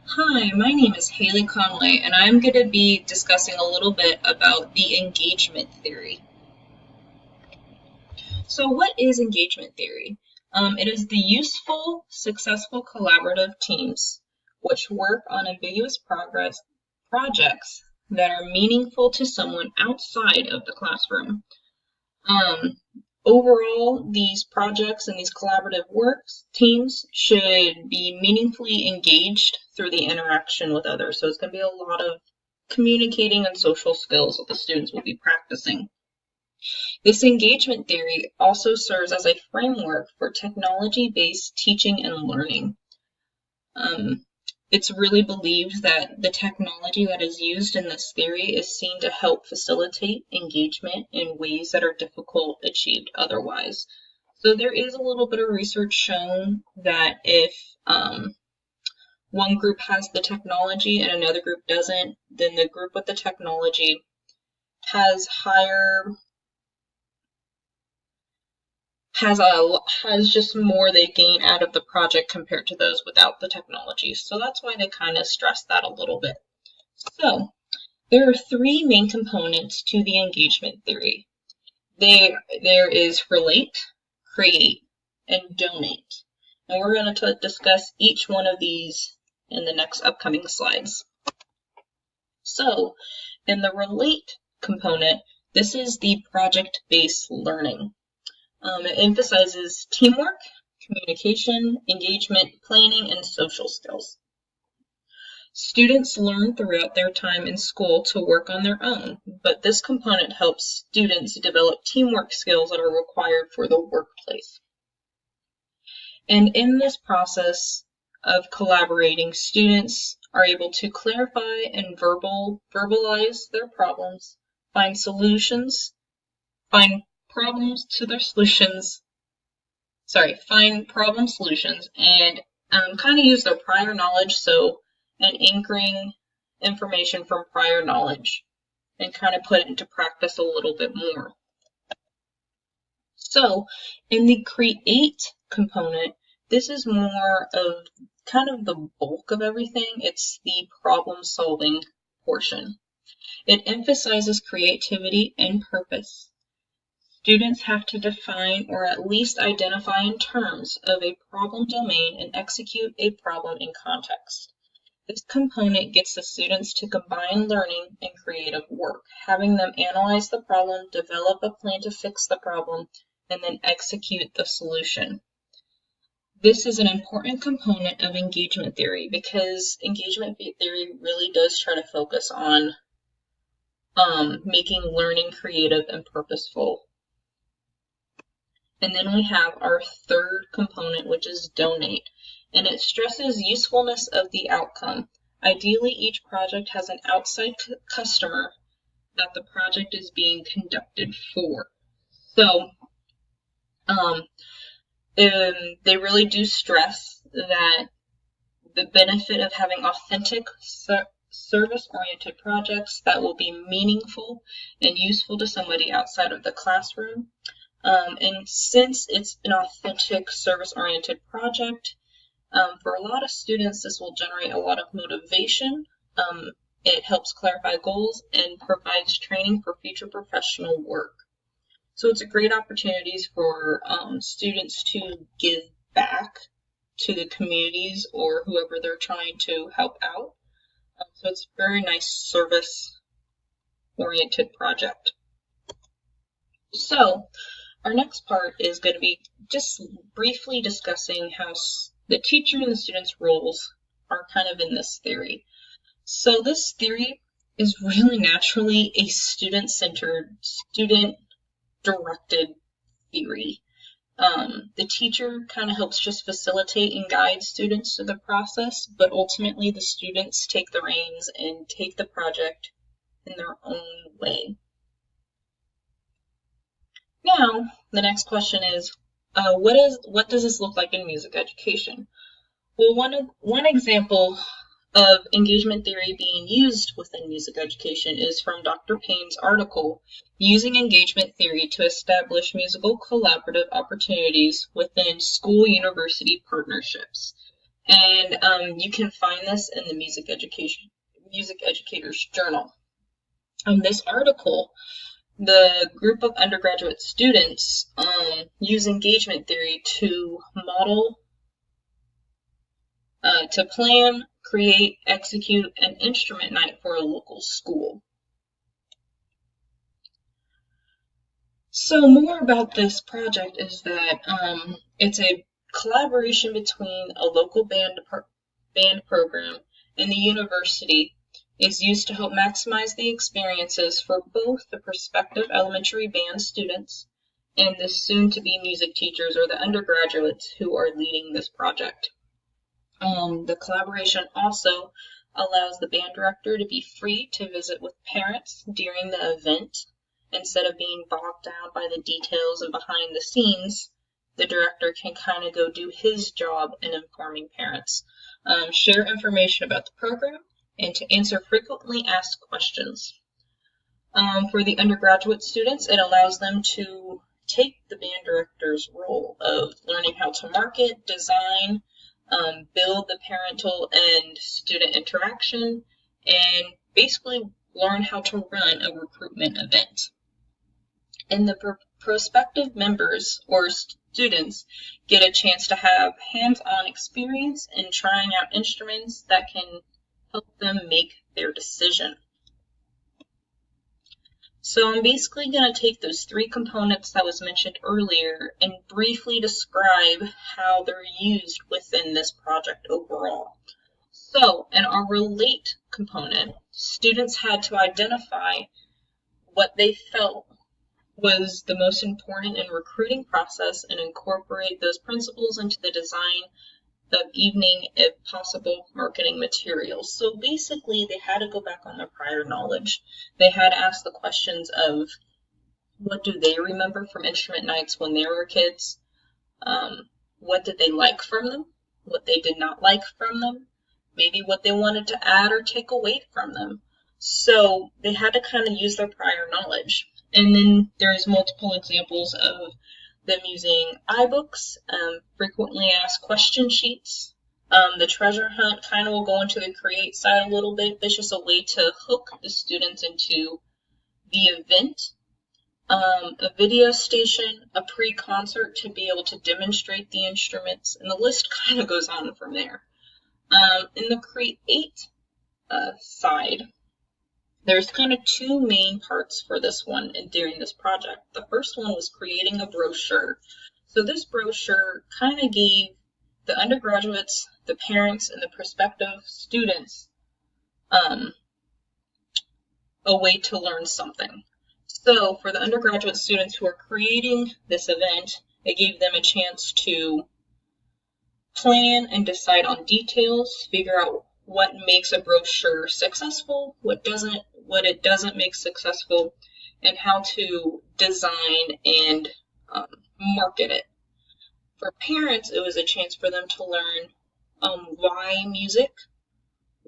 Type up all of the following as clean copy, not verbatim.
Hi, my name is Haley Conway, and I'm going to be discussing a little bit about the engagement theory. So, what is engagement theory? It is the useful, successful collaborative teams which work on ambiguous progress projects that are meaningful to someone outside of the classroom. Um, Overall, these projects and these collaborative works teams should be meaningfully engaged through the interaction with others. So it's going to be a lot of communicating and social skills that the students will be practicing. This engagement theory also serves as a framework for technology-based teaching and learning. Um, it's really believed that the technology that is used in this theory is seen to help facilitate engagement in ways that are difficult achieved otherwise. So there is a little bit of research shown that if one group has the technology and another group doesn't, then the group with the technology has higher has just more they gain out of the project compared to those without the technology. So that's why they kind of stress that a little bit. So there are three main components to the engagement theory. There is relate, create, and donate. And we're going to discuss each one of these in the next upcoming slides. So in the relate component, this is the project-based learning. It emphasizes teamwork, communication, engagement, planning, and social skills. Students learn throughout their time in school to work on their own, but this component helps students develop teamwork skills that are required for the workplace. And in this process of collaborating, students are able to clarify and verbalize their problems, find solutions, find problems to their solutions, find problem solutions, and kind of use their prior knowledge, and anchoring information from prior knowledge and kind of put it into practice a little bit more. So in the create component, this is more of kind of the bulk of everything. It's the problem solving portion. It emphasizes creativity and purpose. Students have to define or at least identify in terms of a problem domain and execute a problem in context. This component gets the students to combine learning and creative work, having them analyze the problem, develop a plan to fix the problem, and then execute the solution. This is an important component of engagement theory because engagement theory really does try to focus on making learning creative and purposeful. And then we have our third component, which is donate, and it stresses usefulness of the outcome. Ideally, each project has an outside customer that the project is being conducted for. So they really do stress that the benefit of having authentic service-oriented projects that will be meaningful and useful to somebody outside of the classroom. And since it's an authentic service-oriented project, for a lot of students, this will generate a lot of motivation. It helps clarify goals and provides training for future professional work. So it's a great opportunity for students to give back to the communities or whoever they're trying to help out. So it's a very nice service-oriented project. So our next part is going to be just briefly discussing how the teacher and the student's roles are kind of in this theory. So this theory is really naturally a student-centered, student-directed theory. The teacher kind of helps just facilitate and guide students through the process, but ultimately the students take the reins and take the project in their own way. Now, the next question is, what does this look like in music education? Well, one example of engagement theory being used within music education is from Dr. Payne's article, Using Engagement Theory to Establish Musical Collaborative Opportunities Within School-University Partnerships. And you can find this in the Music Educator's Journal. This article, the group of undergraduate students use engagement theory to model, to plan, create, execute an instrument night for a local school. So more about this project is that it's a collaboration between a local band program and the university. Is used to help maximize the experiences for both the prospective elementary band students and the soon-to-be music teachers or the undergraduates who are leading this project. The collaboration also allows the band director to be free to visit with parents during the event. Instead of being bogged down by the details and behind the scenes, the director can kind of go do his job in informing parents, share information about the program, and to answer frequently asked questions. For the undergraduate students, it allows them to take the band director's role of learning how to market, design, build the parental and student interaction, and basically learn how to run a recruitment event. And the prospective members or students get a chance to have hands-on experience in trying out instruments that can help them make their decision. So I'm basically going to take those three components that was mentioned earlier and briefly describe how they're used within this project overall. So in our relate component, students had to identify what they felt was the most important in recruiting process and incorporate those principles into the design of evening, if possible, marketing materials. So basically, they had to go back on their prior knowledge. They had to ask the questions of what do they remember from instrument nights when they were kids? What did they like from them? What they did not like from them? Maybe what they wanted to add or take away from them. So they had to kind of use their prior knowledge. And then there's multiple examples of them using iBooks, frequently asked question sheets. The treasure hunt kind of will go into the create side a little bit. It's just a way to hook the students into the event. A video station, a pre-concert to be able to demonstrate the instruments, and the list kind of goes on from there. In the create side, there's kind of two main parts for this one and during this project. The first one was creating a brochure. So this brochure kind of gave the undergraduates, the parents, and the prospective students a way to learn something. So for the undergraduate students who are creating this event, it gave them a chance to plan and decide on details, figure out what makes a brochure successful, what it doesn't make successful, and how to design and market it. For parents, it was a chance for them to learn why music,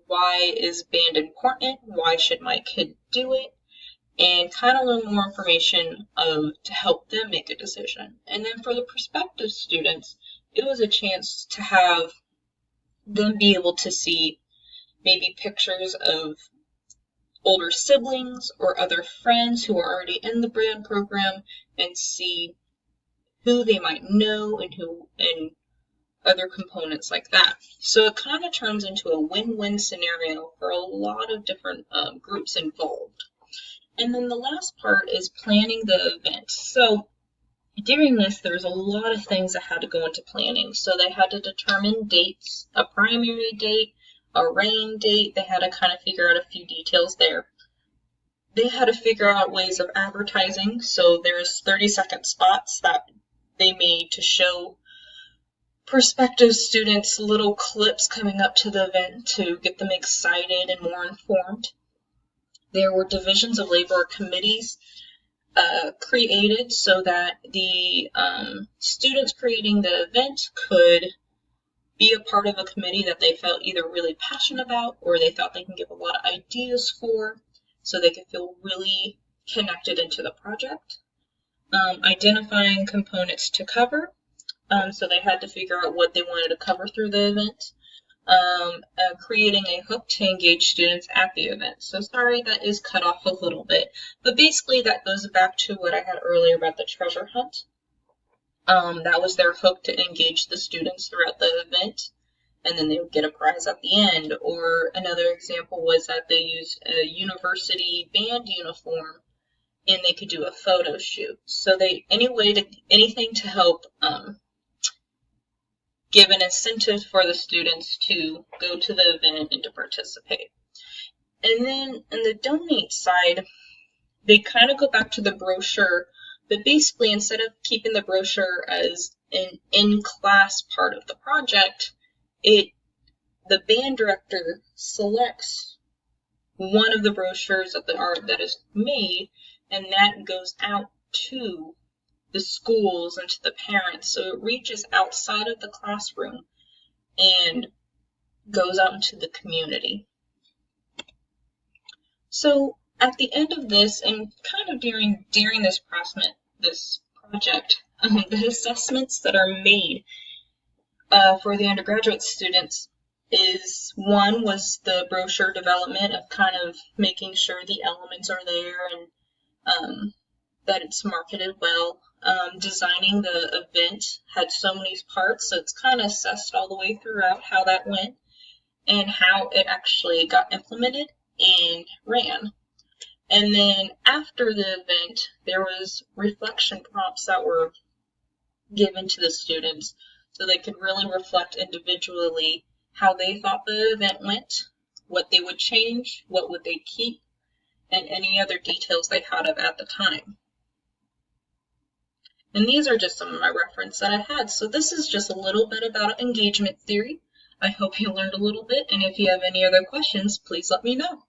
why is band important, why should my kid do it, and kind of learn more information to help them make a decision. And then for the prospective students, it was a chance to have them be able to see maybe pictures of older siblings or other friends who are already in the band program and see who they might know and other components like that. So it kind of turns into a win-win scenario for a lot of different groups involved. And then the last part is planning the event. So during this, there's a lot of things that had to go into planning. So they had to determine dates, a primary date, a rain date. They had to kind of figure out a few details there. They had to figure out ways of advertising. So there's 30-second spots that they made to show prospective students little clips coming up to the event to get them excited and more informed. There were divisions of labor committees created so that the students creating the event could be a part of a committee that they felt either really passionate about or they thought they can give a lot of ideas for, so they could feel really connected into the project. Identifying components to cover. So they had to figure out what they wanted to cover through the event. creating a hook to engage students at the event. So sorry that is cut off a little bit, but basically that goes back to what I had earlier about the treasure hunt. That was their hook to engage the students throughout the event, and then they would get a prize at the end. Or another example was that they used a university band uniform and they could do a photo shoot. So anything to help give an incentive for the students to go to the event and to participate. And then on the donate side, they kind of go back to the brochure, but basically instead of keeping the brochure as an in-class part of the project, the band director selects one of the brochures of the art that is made, and that goes out to the schools and to the parents. So it reaches outside of the classroom and goes out into the community. So at the end of this, and kind of during this project, the assessments that are made for the undergraduate students one was the brochure development of kind of making sure the elements are there and that it's marketed well. Designing the event had so many parts, so it's kind of assessed all the way throughout how that went and how it actually got implemented and ran. And then after the event, there was reflection prompts that were given to the students so they could really reflect individually how they thought the event went, what they would change, what would they keep, and any other details they had of at the time. And these are just some of my reference that I had. So this is just a little bit about engagement theory. I hope you learned a little bit, and if you have any other questions, please let me know.